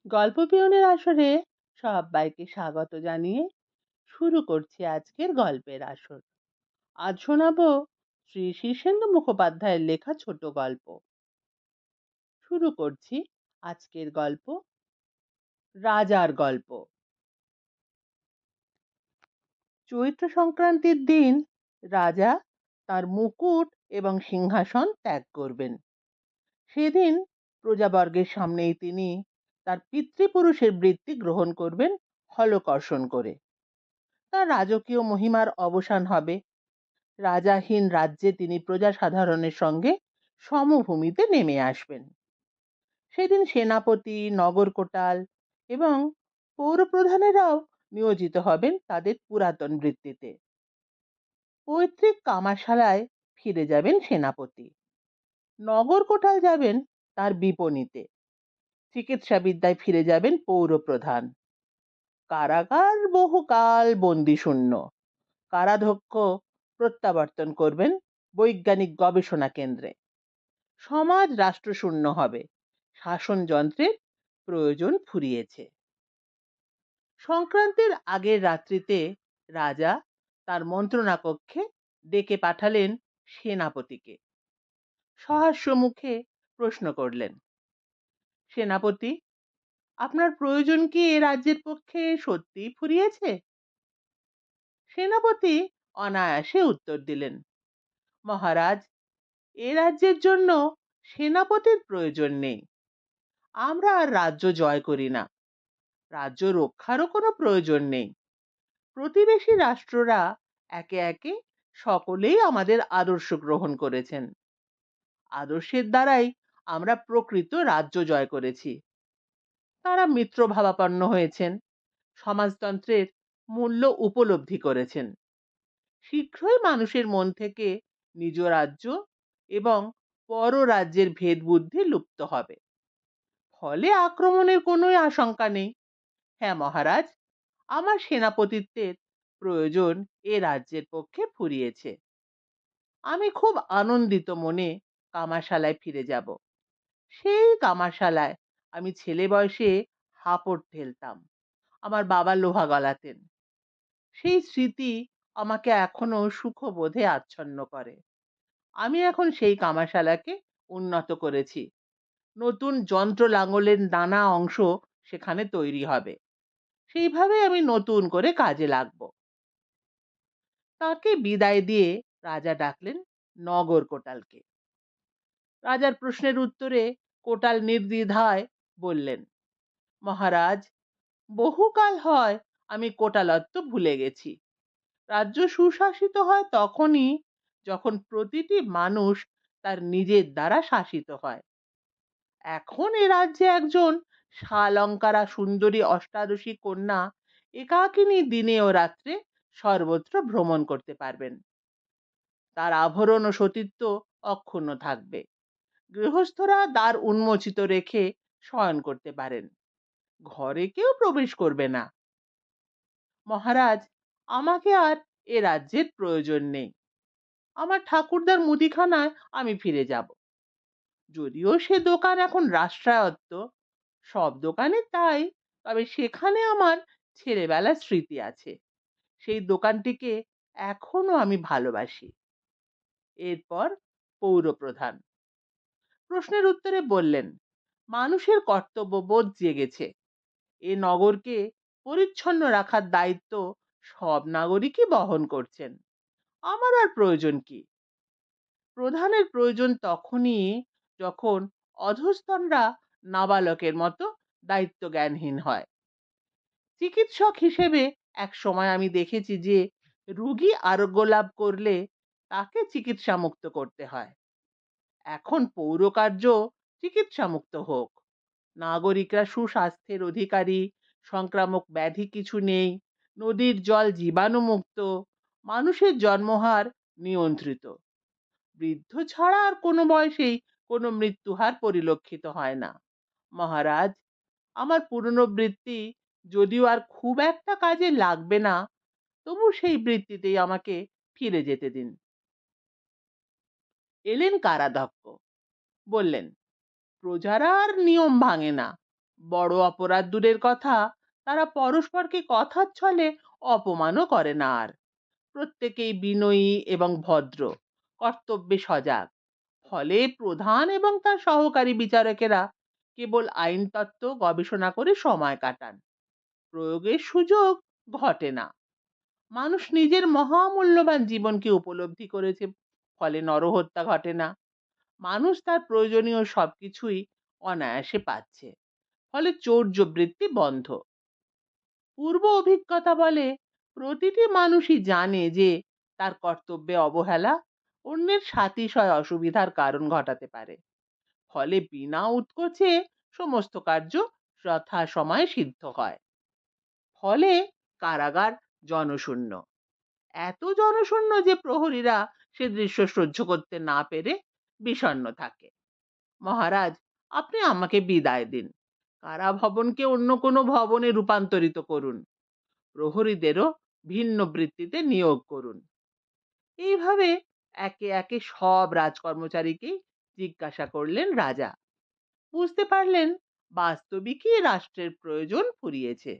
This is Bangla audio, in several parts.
গল্প পিয়নের আসরে সবাইকে স্বাগত জানিয়ে শুরু করছি আজকের গল্পের আসর। আজ শোনাবো শ্রী শীর্ষেন্দু মুখোপাধ্যায়ের লেখা ছোট গল্প। শুরু করছি আজকের গল্প, রাজার গল্প। চৈত্র সংক্রান্তির দিন রাজা তার মুকুট এবং সিংহাসন ত্যাগ করবেন। সেদিন প্রজাবর্গের সামনেই তিনি তার পিতৃপুরুষের বৃত্তি গ্রহণ করবেন হলকর্ষণ করে। তার রাজকীয় মহিমার অবসান হবে। রাজাহীন রাজ্যে তিনি প্রজা সাধারণের সঙ্গে সমভূমিতে নেমে আসবেন। সেদিন সেনাপতি, নগরকোটাল এবং পৌরপ্রধানেরাও নিয়োজিত হবেন তাদের পুরাতন বৃত্তিতে। পৈতৃক কামারশালায় ফিরে যাবেন সেনাপতি। নগরকোটাল যাবেন তার বিপণীতে। চিকিৎসা বিদ্যায় ফিরে যাবেন পৌরপ্রধান। কারাগার বহুকাল বন্দিশূন্য। কারাধ্যক্ষ প্রত্যাবর্তন করবেন বৈজ্ঞানিক গবেষণা কেন্দ্রে। সমাজ রাষ্ট্রশূন্য হবে। শাসনযন্ত্রের প্রয়োজন ফুরিয়েছে। সংক্রান্তির আগের রাত্রিতে রাজা তার মন্ত্রণা কক্ষে ডেকে পাঠালেন সেনাপতিকে। সহাস্য মুখে প্রশ্ন করলেন, সেনাপতি, আপনার প্রয়োজন কি এ রাজ্যের পক্ষে সত্যিই ফুরিয়েছে? সেনাপতি অনায়াসে উত্তর দিলেন, মহারাজ, এ রাজ্যের জন্য সেনাপতির প্রয়োজন নেই। আমরা আর রাজ্য জয় করি না। রাজ্য রক্ষারও কোনো প্রয়োজন নেই। প্রতিবেশী রাষ্ট্ররা একে একে সকলেই আমাদের আদর্শ গ্রহণ করেছেন। আদর্শের দ্বারাই আমরা প্রকৃত রাজ্য জয় করেছি। তারা মিত্রভাবাপন্ন হয়েছেন, সমাজতন্ত্রের মূল্য উপলব্ধি করেছেন। শীঘ্রই মানুষের মন থেকে নিজ রাজ্য এবং পর রাজ্যের ভেদ বুদ্ধি লুপ্ত হবে। ফলে আক্রমণের কোনো আশঙ্কা নেই। হ্যাঁ মহারাজ, আমার সেনাপতিত্বের প্রয়োজন এ রাজ্যের পক্ষে ফুরিয়েছে। আমি খুব আনন্দিত মনে কামারশালায় ফিরে যাব। সেই কামারশালায় আমি ছেলে বয়সে হাঁপড় ঠেলতাম, আমার বাবা লোহা গলাতেন। সেই স্মৃতি আমাকে এখনো সুখবোধে আচ্ছন্ন করে। আমি এখন সেই কামারশালাকে উন্নত করেছি। নতুন যন্ত্র লাঙলের নানা অংশ সেখানে তৈরি হবে। সেইভাবে আমি নতুন করে কাজে লাগব। তাকে বিদায় দিয়ে রাজা ডাকলেন নগর কোটালকে। রাজার প্রশ্নের উত্তরে কোটাল নির্দ্বিধায় বললেন, মহারাজ, বহুকাল হয় আমি কোটালত্ব ভুলে গেছি। রাজ্য সুশাসিত হয় তখনই যখন প্রতিটি মানুষ তার নিজের দ্বারা শাসিত হয়। এখন এ রাজ্যে একজন শালঙ্কারা সুন্দরী অষ্টাদশী কন্যা একাকিনী দিনে ও রাত্রে সর্বত্র ভ্রমণ করতে পারবেন। তার আভরণ ও সতীত্ব অক্ষুণ্ণ থাকবে। গৃহস্থরা দ্বার উন্মোচিত রেখে শয়ন করতে পারেন। ঘরে কেউ প্রবেশ করবে না। মহারাজ, আমাকে আর এ রাজ্যের প্রয়োজন নেই। আমার ঠাকুরদার মুদিখানায় আমি ফিরে যাব। যদিও সে দোকান এখন রাষ্ট্রায়ত্ত, সব দোকানে তাই, তবে সেখানে আমার ছেলেবেলার স্মৃতি আছে। সেই দোকানটিকে এখনো আমি ভালোবাসি। এরপর পৌরপ্রধান প্রশ্নের উত্তরে বললেন, মানুষের কর্তব্যবোধ জেগেছে। এ নগরকে পরিচ্ছন্ন রাখার দায়িত্ব সব নাগরিকই বহন করছেন। আমার আর প্রয়োজন কি? প্রধানের প্রয়োজন তখনই যখন অধস্তনরা নাবালকের মতো দায়িত্ব জ্ঞানহীন হয়। চিকিৎসক হিসেবে এক সময় আমি দেখেছি যে রোগী আরোগ্য লাভ করলে তাকে চিকিৎসা মুক্ত করতে হয়। এখন পৌরকার্য চিকিৎসা মুক্ত হোক। নাগরিকরা সুস্বাস্থ্যের অধিকারী, সংক্রামক ব্যাধি কিছু নেই, নদীর জল জীবাণুমুক্ত, মানুষের জন্মহার নিয়ন্ত্রিত। বৃদ্ধ ছাড়া আর কোনো বয়সেই কোনো মৃত্যুহার পরিলক্ষিত হয় না। মহারাজ, আমার পুরনো বৃত্তি যদিও আর খুব একটা কাজে লাগবে না, তবু সেই বৃত্তিতেই আমাকে ফিরে যেতে দিন। এলেন কারাধ্যক্ষ। বললেন, প্রজারা আর নিয়ম ভাঙে না, বড় অপরাধ দূরের কথা, তারা পরস্পরকে কথার ছলে অপমানও করে না আর। প্রত্যেকেই বিনয়ী এবং ভদ্র, কর্তব্যে সজাগ। ফলে প্রধান এবং তার সহকারী বিচারকেরা কেবল আইনতত্ত্ব গবেষণা করে সময় কাটান, প্রয়োগের সুযোগ ঘটে না। মানুষ নিজের মহামূল্যবান জীবনকে উপলব্ধি করেছে, ফলে নরহত্যা ঘটে না। মানুষ তার প্রয়োজনীয় সবকিছুই অনায়াসে পাচ্ছে, ফলে চৌর্যবৃত্তি বন্ধ। পূর্ব অভিজ্ঞতা বলে প্রতিটি মানুষই জানে যে তার কর্তব্যে অবহেলা অন্যের সাতিশয় অসুবিধার কারণ ঘটাতে পারে। ফলে বিনা উৎকোচে সমস্ত কার্য যথাসময়ে সিদ্ধ হয়। ফলে কারাগার জনশূন্য, এত জনশূন্য যে প্রহরীরা সে দৃশ্য সহ্য করতে না পেরে বিষণ্ণ থাকে। মহারাজ, আপনি আমাকে বিদায় দিন। কারাভবনকে অন্য কোনো ভবনে রূপান্তরিত করুন, প্রহরীদেরও ভিন্ন বৃত্তিতে নিয়োগ করুন। এইভাবে একে একে সব রাজকর্মচারীকেই জিজ্ঞাসা করলেন রাজা। বুঝতে পারলেন বাস্তবিকই রাষ্ট্রের প্রয়োজন ফুরিয়েছে।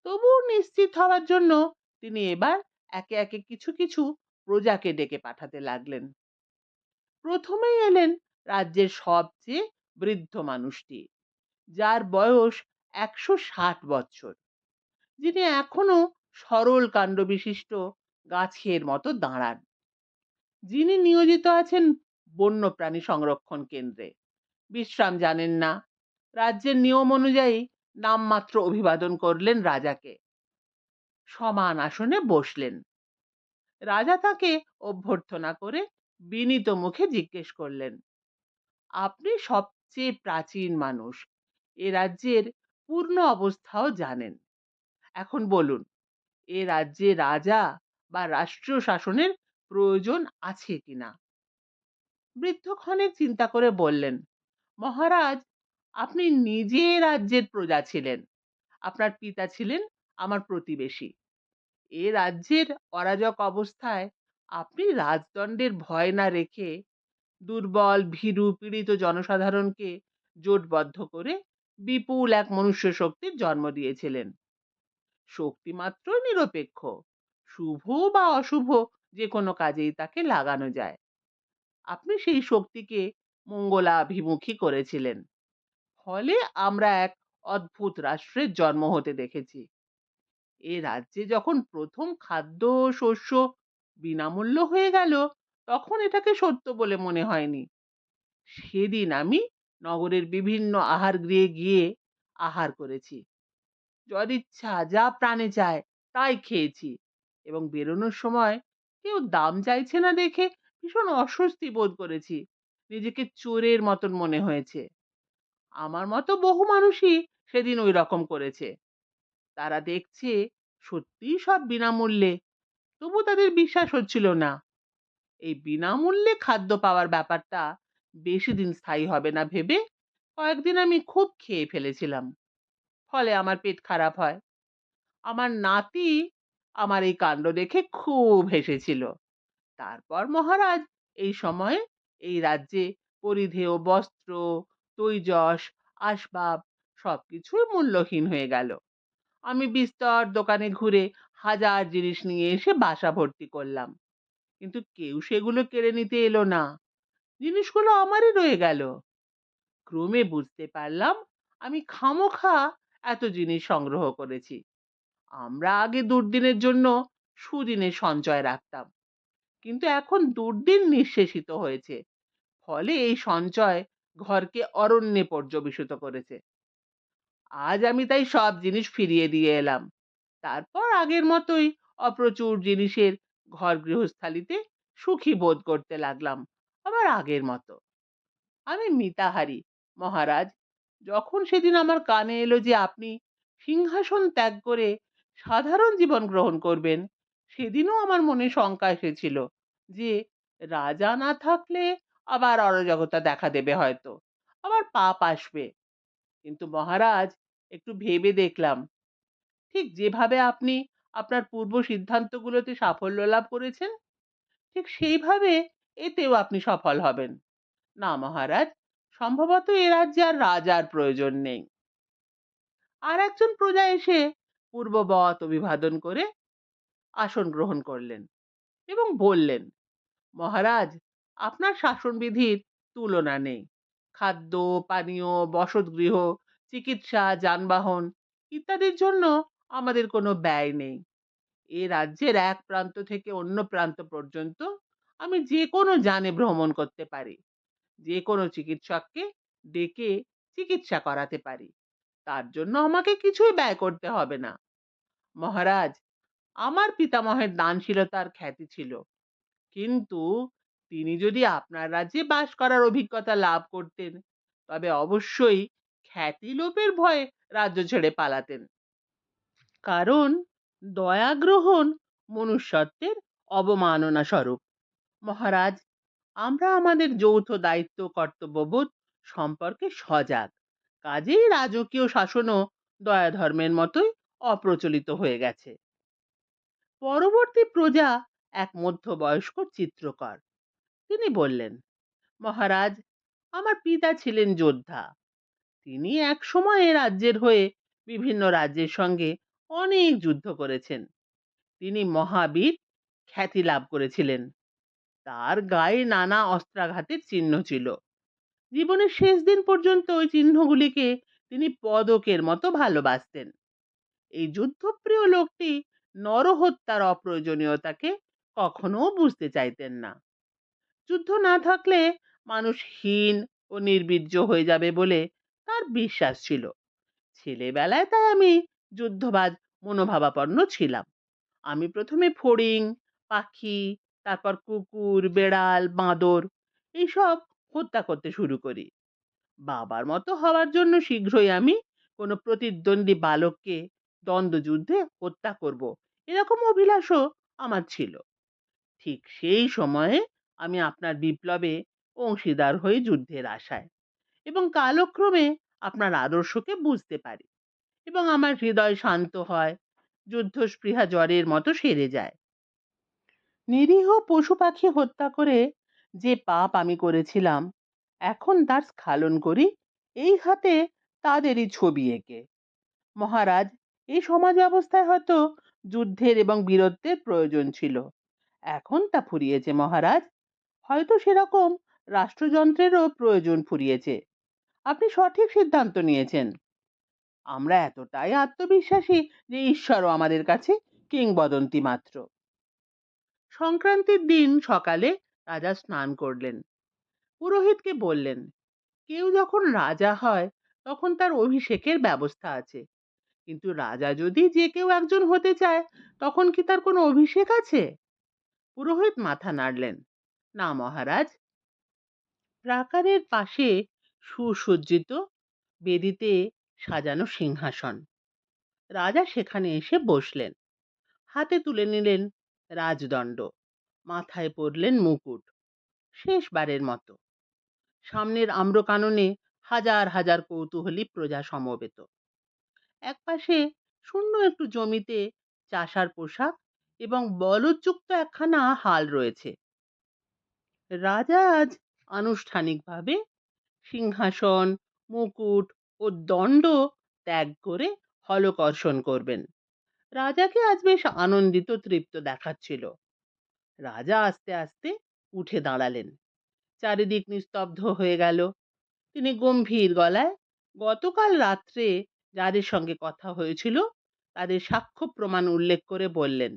তবুও নিশ্চিত হওয়ার জন্য তিনি এবার একে একে কিছু কিছু প্রজাকে ডেকে পাঠাতে লাগলেন। প্রথমেই এলেন রাজ্যের সবচেয়ে বৃদ্ধ মানুষটি, যার বয়স 160 বছর, যিনি এখনো সরল কাণ্ড বিশিষ্ট গাছের মতো দাঁড়ান। যিনি নিয়োজিত আছেন বন্যপ্রাণী সংরক্ষণ কেন্দ্রে, বিশ্রাম জানেন না। রাজ্যের নিয়ম অনুযায়ী নামমাত্র অভিবাদন করলেন রাজাকে, সমান আসনে বসলেন। রাজা তাকে অভ্যর্থনা করে বিনীত মুখে জিজ্ঞেস করলেন, আপনি সবচেয়ে প্রাচীন মানুষ, এ রাজ্যের পূর্ণ অবস্থাও জানেন। এখন বলুন, এ রাজ্যে রাজা বা রাষ্ট্রীয় শাসনের প্রয়োজন আছে কিনা? বৃদ্ধ ক্ষণেক চিন্তা করে বললেন, মহারাজ, আপনি নিজে রাজ্যের প্রজা ছিলেন। আপনার পিতা ছিলেন আমার প্রতিবেশী। এ রাজ্যের অরাজক অবস্থায় আপনি রাজদণ্ডের ভয় না রেখে দুর্বল ভীরু পীড়িত জনসাধারণকে জোটবদ্ধ করে বিপুল এক মনুষ্য শক্তির জন্ম দিয়েছিলেন। শক্তি মাত্র নিরপেক্ষ, শুভ বা অশুভ যে কোনো কাজেই তাকে লাগানো যায়। আপনি সেই শক্তিকে মঙ্গলাভিমুখী করেছিলেন। ফলে আমরা এক অদ্ভুত রাষ্ট্রের জন্ম হতে দেখেছি। এ রাজ্যে যখন প্রথম খাদ্য শস্য বিনামূল্য হয়ে গেল, তখন এটাকে সত্য বলে মনে হয়নি। সেদিন আমি নগরের বিভিন্ন আহার গৃহে গিয়ে আহার করেছি, যদিচ্ছা যা প্রাণে চায় তাই খেয়েছি, এবং বেরোনোর সময় কেউ দাম চাইছে না দেখে ভীষণ অস্বস্তি বোধ করেছি। নিজেকে চোরের মতন মনে হয়েছে। আমার মতো বহু মানুষই সেদিন ওই রকম করেছে। তারা দেখছে সত্যিই সব বিনামূল্যে, তবু তাদের বিশ্বাস হচ্ছিল না। এই বিনামূল্যে খাদ্য পাওয়ার ব্যাপারটা বেশি দিন স্থায়ী হবে না ভেবে কয়েকদিন আমি খুব খেয়ে ফেলেছিলাম। ফলে আমার পেট খারাপ হয়। আমার নাতি আমার এই কাণ্ড দেখে খুব হেসেছিল। তারপর মহারাজ, এই সময়ে এই রাজ্যে পরিধেয় বস্ত্র, তৈজস, আসবাব সবকিছুই মূল্যহীন হয়ে গেল। আমি বিস্তর দোকানে ঘুরে হাজার জিনিস নিয়ে এসে বাসা ভর্তি করলাম, কিন্তু কেউ সেগুলো কেড়ে নিতে এলো না। জিনিসগুলো আমারই রয়ে গেল। ক্রমে বুঝতে পারলাম আমি খামোখা এত জিনিস সংগ্রহ করেছি। আমরা আগে দুর্দিনের জন্য সুদিনের সঞ্চয় রাখতাম, কিন্তু এখন দুর্দিন নিঃশেষিত হয়েছে। ফলে এই সঞ্চয় ঘরকে অরণ্যে পর্যবেসিত করেছে। আজ আমি তাই সব জিনিস ফিরিয়ে দিয়ে এলাম। তারপর আগের মতোই অপ্রচুর জিনিসের ঘর গৃহস্থালিতে সুখী বোধ করতে লাগলাম, আবার আগের মতো। আমি মিতাহারি, মহারাজ। যখন সেদিন আমার কানে এলো যে আপনি সিংহাসন ত্যাগ করে সাধারণ জীবন গ্রহণ করবেন, সেদিনও আমার মনে শঙ্কা এসেছিল যে রাজা না থাকলে আবার অরাজকতা দেখা দেবে, হয়তো আবার পাপ আসবে। কিন্তু মহারাজ, একটু ভেবে দেখলাম, ঠিক যেভাবে আপনি আপনার পূর্ব সিদ্ধান্তগুলোতে সাফল্য লাভ করেছেন, ঠিক সেইভাবে এতেও আপনি সফল হবেন। না মহারাজ, সম্ভবত এ রাজ্যে আর রাজার প্রয়োজন নেই। আর একজন প্রজা এসে পূর্ববৎ অভিবাদন করে আসন গ্রহণ করলেন এবং বললেন, মহারাজ, আপনার শাসনবিধির তুলনা নেই। খাদ্য, পানীয়, বসতগৃহ, চিকিৎসা, যানবাহন ইত্যাদির জন্য আমাদের কোনো ব্যয় নেই। এ রাজ্যের এক প্রান্ত থেকে অন্য প্রান্ত পর্যন্ত আমি যে কোনো যানে ভ্রমণ করতে পারি। যে কোনো চিকিৎসককে ডেকে চিকিৎসা করাতে পারি। তার জন্য আমাকে কিছুই ব্যয় করতে হবে না। মহারাজ, আমার পিতামহের দানশীলতার খ্যাতি ছিল, কিন্তু তিনি যদি আপনার রাজ্যে বাস করার অভিজ্ঞতা লাভ করতেন, তবে অবশ্যই খ্যাতি লোপের ভয়ে রাজ্য ছেড়ে পালাতেন। কারণ দয়া গ্রহণ মনুষ্যত্বের অবমাননা স্বরূপ। মহারাজ, আমরা আমাদের যৌথ দায়িত্ব কর্তব্যবোধ সম্পর্কে সজাগ, কাজেই রাজকীয় শাসনও দয়া ধর্মের মতোই অপ্রচলিত হয়ে গেছে। পরবর্তী প্রজা এক মধ্যবয়স্ক চিত্রকর। তিনি বললেন, মহারাজ, আমার পিতা ছিলেন যোদ্ধা। তিনি এক সময়ে রাজ্যের হয়ে বিভিন্ন রাজ্যের সঙ্গে অনেক যুদ্ধ করেছেন। তিনি মহাবীর খ্যাতি লাভ করেছিলেন। তার গায়ে নানা অস্ত্রাঘাতের চিহ্ন ছিল। জীবনের শেষ দিন পর্যন্ত ওই চিহ্নগুলিকে তিনি পদকের মতো ভালোবাসতেন। এই যুদ্ধপ্রিয় লোকটি নরহত্যার অপ্রয়োজনীয়তাকে কখনো বুঝতে চাইতেন না। যুদ্ধ না থাকলে মানুষ হীন ও নির্বীর্য হয়ে যাবে বলে তার বিশ্বাস ছিল। ছেলেবেলায় তাই আমি যুদ্ধবাজ মনোভাবাপন্ন ছিলাম। আমি প্রথমে ফড়িং, পাখি, তারপর কুকুর, বেড়াল, বাঁদর এইসব হত্যা করতে শুরু করি। বাবার মতো হওয়ার জন্য শীঘ্রই আমি কোনো প্রতিদ্বন্দ্বী বালককে দ্বন্দ্বযুদ্ধে হত্যা করব, এরকম অভিলাষও আমার ছিল। ঠিক সেই সময়ে আমি আপনার বিপ্লবে অংশীদার হই যুদ্ধের আশায়, এবং কালক্রমে আপনার আদর্শকে বুঝতে পারি এবং আমার হৃদয় শান্ত হয়, যুদ্ধ স্পৃহা জ্বরের মতো সেরে যায়। নিরীহ পশু পাখি হত্যা করে যে পাপ আমি করেছিলাম, এখন তার স্খলন করি এই হাতে তাদেরই ছবি এঁকে। মহারাজ, এই সমাজ ব্যবস্থায় হয়তো যুদ্ধের এবং বীরত্বের প্রয়োজন ছিল, এখন তা ফুরিয়েছে। মহারাজ, হয়তো সেরকম রাষ্ট্রযন্ত্রেরও প্রয়োজন ফুরিয়েছে। আপনি সঠিক সিদ্ধান্ত নিয়েছেন। আমরা এতটাই আত্মবিশ্বাসী যে ঈশ্বরও আমাদের কাছে কিংবদন্তি মাত্র। সংক্রান্তির দিন সকালে রাজা স্নান করলেন। পুরোহিতকে বললেন, কেউ যখন রাজা হয় তখন তার অভিষেকের ব্যবস্থা আছে, কিন্তু রাজা যদি যে কেউ একজন হতে চায়, তখন কি তার কোনো অভিষেক আছে? পুরোহিত মাথা নাড়লেন, না মহারাজ। প্রাকারের পাশে সুসজ্জিত বেদিতে সাজানো সিংহাসন। রাজা সেখানে এসে বসলেন। হাতে তুলে নিলেন রাজদণ্ড, মাথায় পরলেন মুকুট, শেষবারের মতো। সামনের আম্রকাননে হাজার হাজার কৌতূহলী প্রজা সমবেত। একপাশে শূন্য একটু জমিতে চাষার পোশাক এবং বলদযুক্ত একখানা হাল রয়েছে। রাজা আজ আনুষ্ঠানিকভাবে সিংহাসন, মুকুট ও দণ্ড ত্যাগ করে হলকর্ষণ করবেন। রাজাকে আজ বেশ আনন্দিত তৃপ্ত দেখাচ্ছিল। রাজা আস্তে আস্তে উঠে দাঁড়ালেন। চারিদিক নিস্তব্ধ হয়ে গেল। তিনি গম্ভীর গলায় গতকাল রাত্রে যাদের সঙ্গে কথা হয়েছিল তাদের সাক্ষ্য প্রমাণ উল্লেখ করে বললেন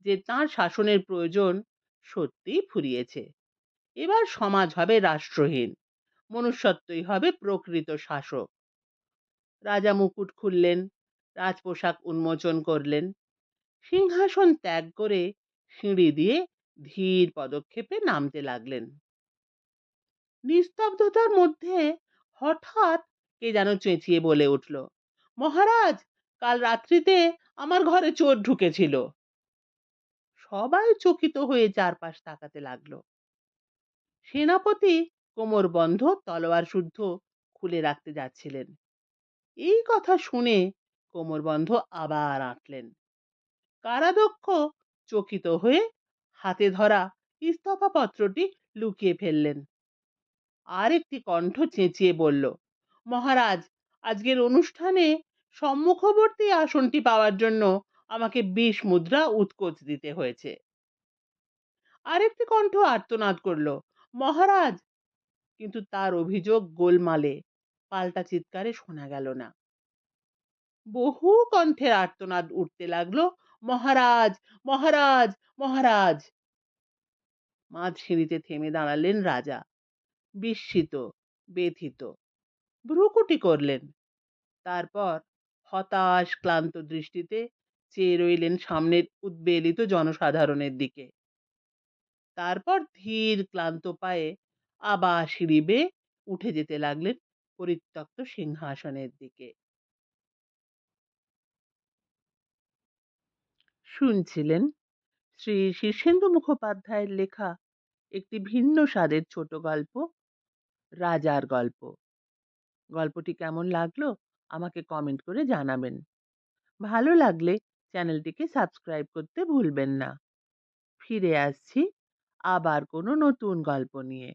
যে তাঁর শাসনের প্রয়োজন সত্যিই ফুরিয়েছে। এবার সমাজ হবে রাষ্ট্রহীন, মনুষ্যত্বই হবে প্রকৃত শাসক। রাজা মুকুট খুললেন, রাজপোশাক উন্মোচন করলেন, সিংহাসন ত্যাগ করে সিঁড়ি দিয়ে ধীর পদক্ষেপে নামতে লাগলেন। নিস্তব্ধতার মধ্যে হঠাৎ কে যেন চেঁচিয়ে বলে উঠল, মহারাজ, কাল রাত্রিতে আমার ঘরে চোর ঢুকেছিল। সবাই চকিত হয়ে চারপাশ তাকাতে লাগলো। সেনাপতি কোমর বন্ধ তলোয়ার শুদ্ধ খুলে রাখতে যাচ্ছিলেন। এই কথা শুনে কোমরবন্ধ আবার আঁটলেন। কারাধ্যক্ষ চকিত হয়ে হাতে ধরা ইস্তফাপত্রটি লুকিয়ে ফেললেন। আর একটি কণ্ঠ চেঁচিয়ে বলল, মহারাজ, আজকের অনুষ্ঠানে সম্মুখবর্তী আসনটি পাওয়ার জন্য আমাকে 20 মুদ্রা উৎকোচ দিতে হয়েছে। আরেকটি কণ্ঠ আর্তনাদ করলো, মহারাজ! কিন্তু তার অভিযোগ গোলমালে পাল্টা চিৎকারে শোনা গেল না। বহু কণ্ঠের আর্তনাদ উঠতে লাগলো, মহারাজ, মহারাজ, মহারাজ! মাঝ সিঁড়িতে থেমে দাঁড়ালেন রাজা, বিস্মিত, ব্যথিত, ভ্রুকুটি করলেন। তারপর হতাশ ক্লান্ত দৃষ্টিতে চেয়ে রইলেন সামনের উদ্বেলিত জনসাধারণের দিকে। তারপর ধীর ক্লান্ত পায়ে আবার সিঁড়ি বেয়ে উঠে যেতে লাগলেন পরিত্যক্ত সিংহাসনের দিকে। শুনছিলেন শ্রী শীর্ষেন্দু মুখোপাধ্যায়ের লেখা একটি ভিন্ন স্বাদের ছোট গল্প, রাজার গল্প। গল্পটি কেমন লাগলো আমাকে কমেন্ট করে জানাবেন। ভালো লাগলে চ্যানেলটিকে সাবস্ক্রাইব করতে ভুলবেন না। ফিরে আসছি আবার কোনো নতুন গল্প নিয়ে।